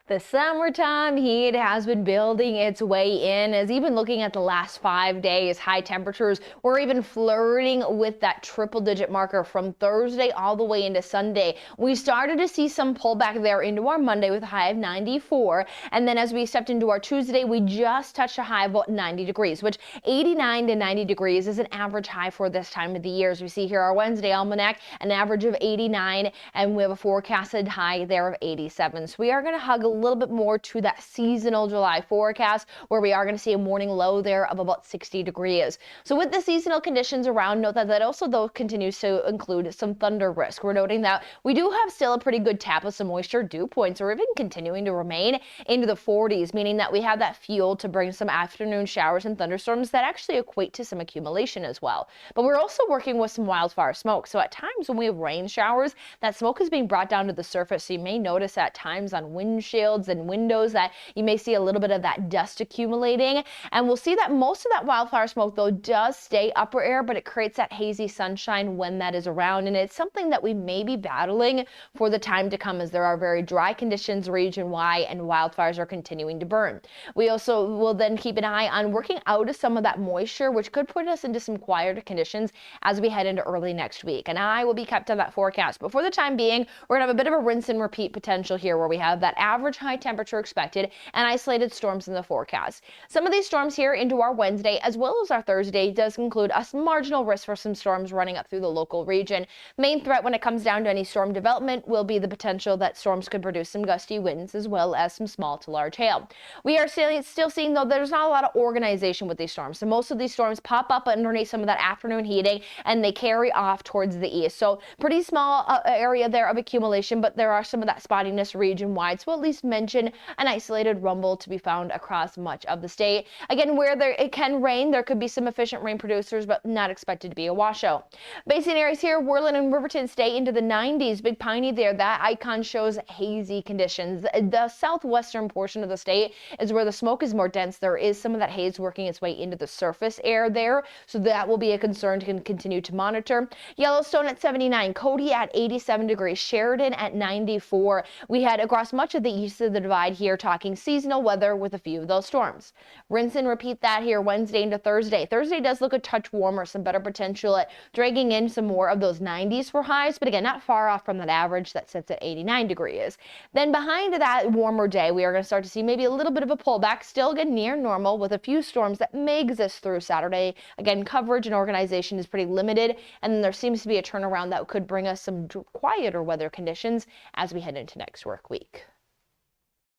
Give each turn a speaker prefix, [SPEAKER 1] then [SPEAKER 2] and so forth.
[SPEAKER 1] The summertime heat has been building its way in, as even looking at the last 5 days, high temperatures were even flirting with that triple-digit marker from Thursday all the way into Sunday. We started to see some pullback there into our Monday with a high of 94, and then as we stepped into our Tuesday, we just touched a high of about 90 degrees, which 89 to 90 degrees is an average high for this time of the year. As we see here, our Wednesday almanac, an average of 89, and we have a forecasted high there of 87. So we are going to hug a little bit more to that seasonal July forecast, where we are going to see a morning low there of about 60 degrees. So with the seasonal conditions around, note that also though continues to include some thunder risk. We're noting that we do have still a pretty good tap of some moisture. Dew points are even continuing to remain into the 40s, meaning that we have that fuel to bring some afternoon showers and thunderstorms that actually equate to some accumulation as well. But we're also working with some wildfire smoke. So at times when we have rain showers, that smoke is being brought down to the surface. So you may notice at times on windshields and windows that you may see a little bit of that dust accumulating. And we'll see that most of that wildfire smoke though does stay upper air, but it creates that hazy sunshine when that is around. And it's something that we may be battling for the time to come, as there are very dry conditions region-wide and wildfires are continuing to burn. We also will then keep an eye on working out of some of that moisture, which could put us into some quieter conditions as we head into early next week. And I will be kept on that forecast. But for the time being, we're going to have a bit of a rinse and repeat potential here, where we have that average high temperature expected and isolated storms in the forecast. Some of these storms here into our Wednesday as well as our Thursday does include a marginal risk for some storms running up through the local region. Main threat when it comes down to any storm development will be the potential that storms could produce some gusty winds as well as some small to large hail. We are still seeing though there's not a lot of organization with these storms. So most of these storms pop up underneath some of that afternoon heating and they carry off towards the east. So pretty small area there of accumulation, but there are some of that spottiness region wide. So at least mention an isolated rumble to be found across much of the state. Again, where it can rain, there could be some efficient rain producers, but not expected to be a washout. Basin areas here, Worland and Riverton stay into the 90s. Big Piney there, that icon shows hazy conditions. The southwestern portion of the state is where the smoke is more dense. There is some of that haze working its way into the surface air there, so that will be a concern to continue to monitor. Yellowstone at 79, Cody at 87 degrees, Sheridan at 94. We had across much of the east of the divide here talking seasonal weather with a few of those storms. Rinse and repeat that here Wednesday into Thursday. Thursday does look a touch warmer, some better potential at dragging in some more of those 90s for highs, but again, not far off from that average that sits at 89 degrees. Then behind that warmer day, we are going to start to see maybe a little bit of a pullback, still again near normal with a few storms that may exist through Saturday. Again, coverage and organization is pretty limited, and then there seems to be a turnaround that could bring us some quieter weather conditions as we head into next work week.